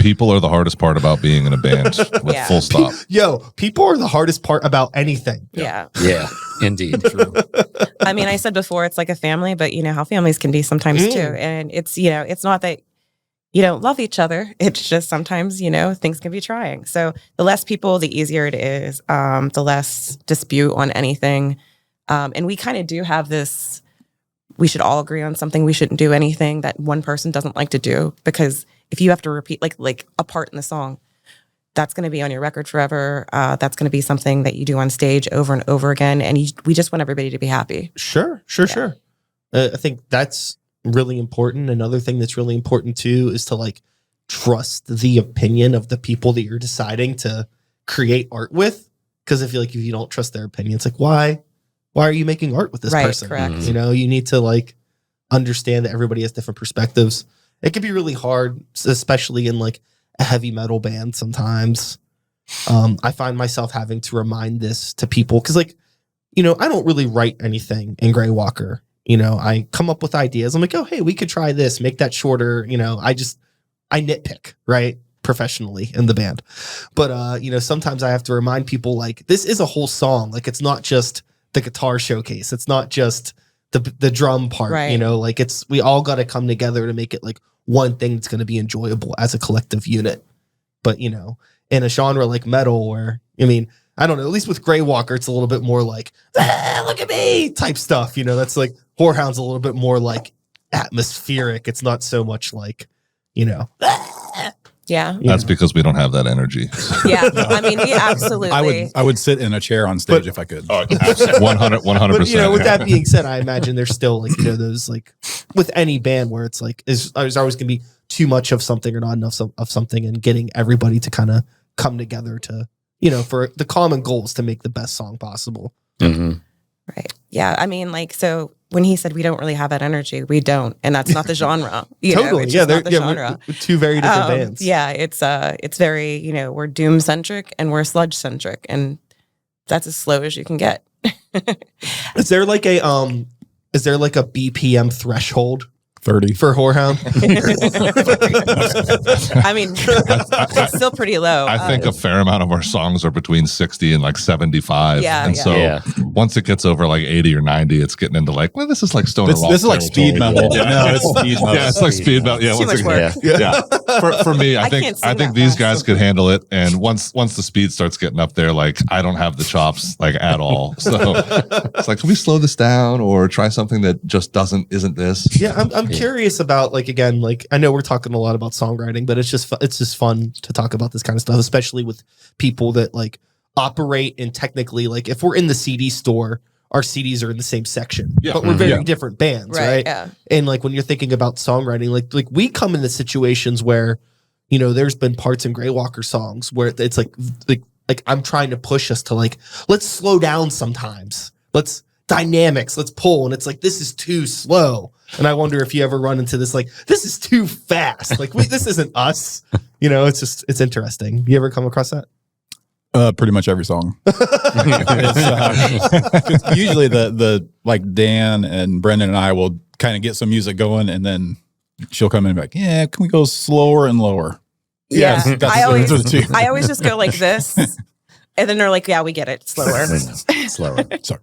People are the hardest part about being in a band. With full stop. People are the hardest part about anything. Yeah, indeed. True. I mean, I said before, it's like a family, but you know how families can be sometimes too. And it's, you know, it's not that you don't love each other. It's just sometimes, you know, things can be trying. So the less people, the easier it is. The less dispute on anything. And we kind of do have this, we should all agree on something. We shouldn't do anything that one person doesn't like to do, because if you have to repeat like a part in the song, that's going to be on your record forever. That's going to be something that you do on stage over and over again. And we just want everybody to be happy. Sure. I think that's really important. Another thing that's really important too is to like trust the opinion of the people that you're deciding to create art with. Because I feel like if you don't trust their opinion, it's like, why are you making art with this person? Correct. You know, you need to like understand that everybody has different perspectives. It can be really hard, especially in like a heavy metal band sometimes. I find myself having to remind this to people because, like, you know, I don't really write anything in Grey Walker. You know, I come up with ideas. I'm like, oh, hey, we could try this, make that shorter. You know, I nitpick, right? Professionally in the band. But, you know, sometimes I have to remind people, like, this is a whole song. Like, it's not just the guitar showcase. It's not just the drum part, right. You know, like we all got to come together to make it like one thing that's going to be enjoyable as a collective unit. But, you know, in a genre like metal where, I mean, I don't know, at least with Grey Walker, it's a little bit more like, look at me type stuff. You know, that's like Horehound's a little bit more like atmospheric. It's not so much like, you know, yeah. That's because we don't have that energy. Yeah. I mean, we absolutely. I would sit in a chair on stage if I could. 100%. But, you know, with that being said, I imagine there's still like, you know, those like with any band where it's like, there's always going to be too much of something or not enough of something, and getting everybody to kind of come together to, you know, for the common goals to make the best song possible. Mm-hmm. Right. Yeah. I mean, like, so when he said we don't really have that energy, we don't, and that's not the genre. You know, it's just not the genre. We're two very different bands. Yeah, it's very, you know, we're doom centric and we're sludge centric, and that's as slow as you can get. Is there like a BPM threshold 30 for Horehound? I mean, it's still pretty low. I think a fair amount of our songs are between 60 and like 75. Yeah, and so once it gets over like 80 or 90, it's getting into like, well, this is like stoner rock. This is like speed metal. No, it's speed metal. Yeah, it's like speed metal. Yeah, too much work. Yeah. For me, I think these guys could handle it. And once the speed starts getting up there, like I don't have the chops like at all. So it's like, can we slow this down or try something that just isn't this? Yeah, I'm curious about, like, again, like I know we're talking a lot about songwriting, but it's just fun to talk about this kind of stuff, especially with people that like operate in technically, like if we're in the CD store, our CDs are in the same section, but we're very different bands, right? Yeah. And like when you're thinking about songwriting, like we come into situations where, you know, there's been parts in Grey Walker songs where it's like I'm trying to push us to like, let's slow down sometimes. Let's pull. And it's like, this is too slow. And I wonder if you ever run into this, like, this is too fast. Like, this isn't us. You know, it's interesting. You ever come across that? Pretty much every song. Usually the like Dan and Brendan and I will kind of get some music going, and then she'll come in and be like, yeah, can we go slower and lower? Yeah. I always just go like this. And then they're like, yeah, we get it. Slower. Slower. Sorry.